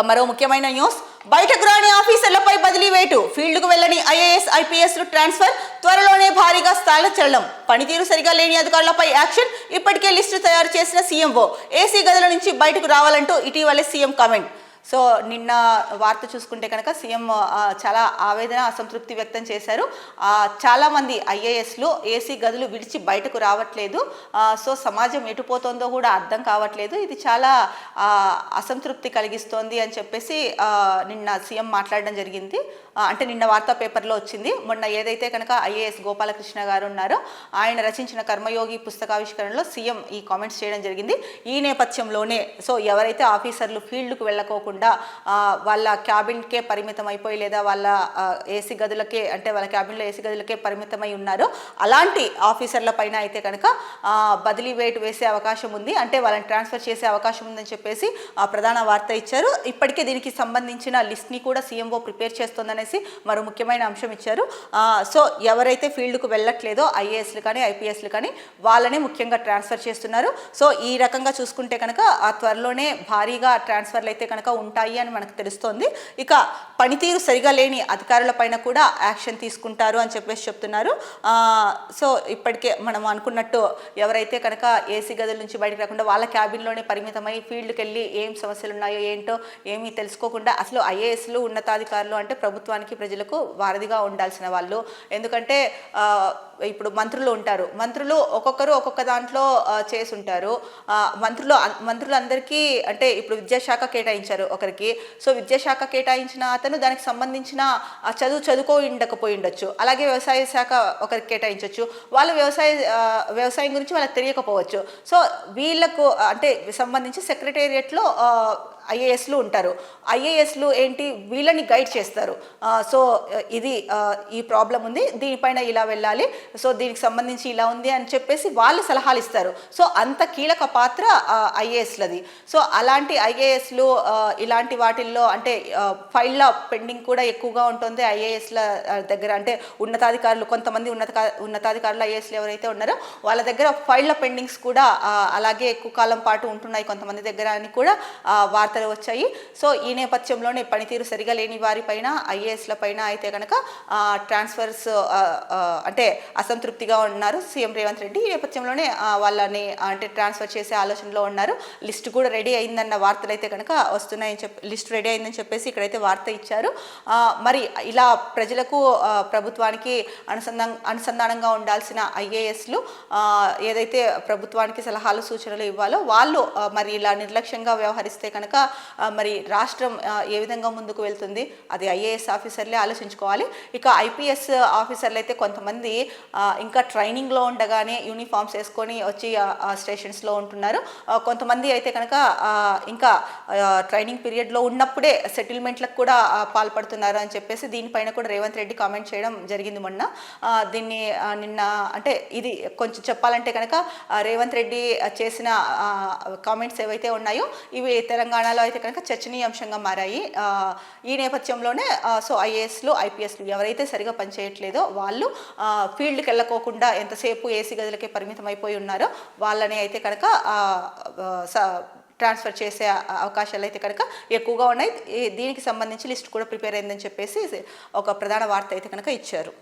మరో ముఖ్యమైన న్యూస్, బయటకు రాని ఆఫీసర్లపై బదిలీ వేటు, ఫీల్డ్కు వెళ్లని ఐఏఎస్ ఐపీఎస్లు ట్రాన్స్ఫర్, త్వరలోనే భారీగా స్థాయిల చలనం, పనితీరు సరిగా లేని అధికారులపై యాక్షన్, ఇప్పటికే లిస్టు తయారు చేసిన సీఎంఓ, ఏసీ గదుల నుంచి బయటకు రావాలంటూ ఇటీవలే సీఎం కామెంట్. సో నిన్న వార్త చూసుకుంటే కనుక సీఎం చాలా ఆవేదన అసంతృప్తి వ్యక్తం చేశారు. చాలామంది ఐఏఎస్లు ఏసీ గదులు విడిచి బయటకు రావట్లేదు, సో సమాజం ఎటుపోతుందో కూడా అర్థం కావట్లేదు, ఇది చాలా అసంతృప్తి కలిగిస్తోంది అని చెప్పేసి నిన్న సీఎం మాట్లాడడం జరిగింది. అంటే నిన్న వార్తా పేపర్లో వచ్చింది. మొన్న ఏదైతే కనుక ఐఏఎస్ గోపాలకృష్ణ గారు ఉన్నారో ఆయన రచించిన కర్మయోగి పుస్తకావిష్కరణలో సీఎం ఈ కామెంట్స్ చేయడం జరిగింది. ఈ నేపథ్యంలోనే సో ఎవరైతే ఆఫీసర్లు ఫీల్డ్కు వెళ్ళకోకుండా వాళ్ళ క్యాబిన్కే పరిమితం అయిపోయి లేదా వాళ్ళ ఏసీ గదులకే అంటే వాళ్ళ క్యాబిన్లో ఏసీ గదులకే పరిమితమై ఉన్నారో అలాంటి ఆఫీసర్ల పైన అయితే కనుక బదిలీ వేటు వేసే అవకాశం ఉంది, అంటే వాళ్ళని ట్రాన్స్ఫర్ చేసే అవకాశం ఉందని చెప్పేసి ప్రధాన వార్త ఇచ్చారు. ఇప్పటికే దీనికి సంబంధించిన లిస్ట్ని కూడా సీఎంఓ ప్రిపేర్ చేస్తోందనేసి మరో ముఖ్యమైన అంశం ఇచ్చారు. సో ఎవరైతే ఫీల్డ్కు వెళ్ళట్లేదో ఐఏఎస్లు కానీ ఐపీఎస్లు కానీ వాళ్ళని ముఖ్యంగా ట్రాన్స్ఫర్ చేస్తున్నారు. సో ఈ రకంగా చూసుకుంటే కనుక త్వరలోనే భారీగా ట్రాన్స్ఫర్లు అయితే కనుక ఉంటాయి అని మనకు తెలుస్తోంది. ఇక పనితీరు సరిగా లేని అధికారుల పైన కూడా యాక్షన్ తీసుకుంటారు అని చెప్పేసి చెప్తున్నారు. సో ఇప్పటికే మనం అనుకున్నట్టు ఎవరైతే కనుక ఏసీ గదుల నుంచి బయటకు రాకుండా వాళ్ళ క్యాబిన్లోనే పరిమితమై ఫీల్డ్కి వెళ్ళి ఏం సమస్యలు ఉన్నాయో ఏంటో ఏమీ తెలుసుకోకుండా అసలు ఐఏఎస్లు ఉన్నతాధికారులు అంటే ప్రభుత్వానికి ప్రజలకు వారధిగా ఉండాల్సిన వాళ్ళు. ఎందుకంటే ఇప్పుడు మంత్రులు ఉంటారు, మంత్రులు ఒక్కొక్కరు ఒక్కొక్క దాంట్లో చేసి ఉంటారు. మంత్రులందరికీ అంటే ఇప్పుడు విద్యాశాఖ కేటాయించారు ఒకరికి, సో విద్యాశాఖ కేటాయించిన అతను దానికి సంబంధించిన చదువుకో ఉండకపోయి ఉండొచ్చు. అలాగే వ్యవసాయ శాఖ ఒకరికి కేటాయించవచ్చు, వాళ్ళు వ్యవసాయం గురించి వాళ్ళకి తెలియకపోవచ్చు. సో వీళ్ళకు అంటే సంబంధించి సెక్రటేరియట్లో ఐఏఎస్లు ఉంటారు. ఐఏఎస్లు ఏంటి వీళ్ళని గైడ్ చేస్తారు. సో ఇది ఈ ప్రాబ్లం ఉంది, దీనిపైన ఇలా వెళ్ళాలి, సో దీనికి సంబంధించి ఇలా ఉంది అని చెప్పేసి వాళ్ళు సలహాలు ఇస్తారు. సో అంత కీలక పాత్ర ఐఏఎస్లది. సో అలాంటి ఐఏఎస్లు ఇలాంటి వాటిల్లో అంటే ఫైళ్ళ పెండింగ్ కూడా ఎక్కువగా ఉంటుంది ఐఏఎస్ల దగ్గర. అంటే ఉన్నతాధికారులు కొంతమంది ఉన్నతాధికారులు ఐఏఎస్లు ఎవరైతే ఉన్నారో వాళ్ళ దగ్గర ఫైళ్ళ పెండింగ్స్ కూడా అలాగే ఎక్కువ కాలం పాటు ఉంటున్నాయి కొంతమంది దగ్గర అని కూడా వార్తలు వచ్చాయి. సో ఈ నేపథ్యంలోనే పనితీరు సరిగా లేని వారిపైన ఐఏఎస్ల పైన అయితే కనుక ట్రాన్స్ఫర్స్ అంటే అసంతృప్తిగా ఉన్నారు సీఎం రేవంత్ రెడ్డి. ఈ నేపథ్యంలోనే వాళ్ళని అంటే ట్రాన్స్ఫర్ చేసే ఆలోచనలో ఉన్నారు. లిస్ట్ కూడా రెడీ అయిందన్న వార్తలు అయితే కనుక వస్తున్నాయని లిస్ట్ రెడీ అయిందని చెప్పేసి ఇక్కడైతే వార్త ఇచ్చారు. మరి ఇలా ప్రజలకు ప్రభుత్వానికి అనుసంధానంగా ఉండాల్సిన ఐఏఎస్లు ఏదైతే ప్రభుత్వానికి సలహాలు సూచనలు ఇవ్వాలో వాళ్ళు మరి ఇలా నిర్లక్ష్యంగా వ్యవహరిస్తే కనుక మరి రాష్ట్రం ఏ విధంగా ముందుకు వెళ్తుంది అది ఐఏఎస్ ఆఫీసర్లే ఆలోచించుకోవాలి. ఇక ఐపీఎస్ ఆఫీసర్లు అయితే కొంతమంది ఇంకా ట్రైనింగ్లో ఉండగానే యూనిఫామ్స్ వేసుకొని వచ్చి స్టేషన్స్లో ఉంటున్నారు. కొంతమంది అయితే కనుక ఇంకా ట్రైనింగ్ పీరియడ్లో ఉన్నప్పుడే సెటిల్మెంట్లకు కూడా పాల్పడుతున్నారు అని చెప్పేసి దీనిపైన కూడా రేవంత్ రెడ్డి కామెంట్ చేయడం జరిగింది మొన్న. దీన్ని నిన్న అంటే ఇది కొంచెం చెప్పాలంటే కనుక రేవంత్ రెడ్డి చేసిన కామెంట్స్ ఏవైతే ఉన్నాయో ఇవి తెలంగాణలో అయితే కనుక చర్చనీయాంశంగా మారాయి. ఈ నేపథ్యంలోనే సో ఐఏఎస్లు ఐపీఎస్లు ఎవరైతే సరిగా పనిచేయట్లేదో వాళ్ళు ఫీల్డ్కి వెళ్ళకోకుండా ఎంతసేపు ఏసీ గదులకే పరిమితం అయిపోయి ఉన్నారో వాళ్ళని అయితే కనుక ట్రాన్స్ఫర్ చేసే అవకాశాలు అయితే కనుక ఎక్కువగా ఉన్నాయి. దీనికి సంబంధించి లిస్ట్ కూడా ప్రిపేర్ అయిందని చెప్పేసి ఒక ప్రధాన వార్త అయితే కనుక ఇచ్చారు.